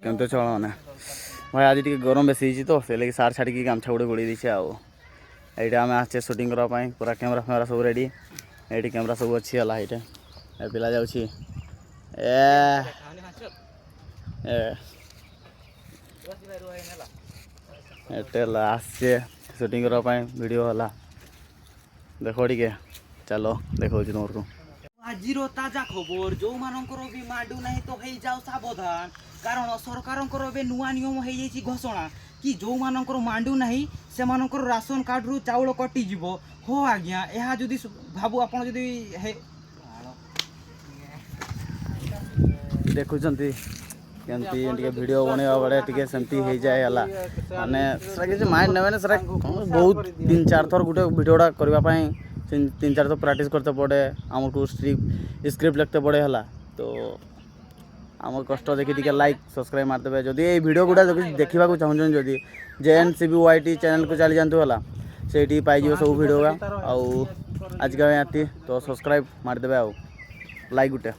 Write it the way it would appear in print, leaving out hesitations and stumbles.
केमते चल मैंने भाई आज टी गरम बेसी तो से लगे सार छाड़ी गामछा गुड़े गोड़ी दीचे आईटा आम आसे सुटिंग करने पूरा कैमेरा फैमेरा सब रेडी ये कैमेरा सब अच्छी है ये पिला जाऊँगी आसे सुटिंग करने वीडियो है देखो टे चलो देखो तुमको आज ताजा खबर जो मानकर भी माडू नहीं तो हो जाओ सावधान कारण सरकार भी नुआ नियम हो घोषणा कि जो मानकर मांडू नहीं से मानकर राशन कार्ड रु चाउल कटिज हो आज्ञा यह जदि भाबू आप देखुं कमी वीडियो बनवा बड़े टे सेमती हो जाए माने माइंड ने सर बहुत 3-4 थर गोटे वीडियोटा करने 3-4 थर प्रैक्टिस करते पड़े आमको स्क्रिप्ट लिखते पड़े है तो आम कष्ट देखी टे लाइक सब्सक्राइब मारदे जदि ये वीडियो गुड़ा देखा चाहूँ जदि JNCBYT चैनल को चली जातु है से पाइज सब वीडियो आज का तो सब्सक्राइब मारदे लाइक गुटे।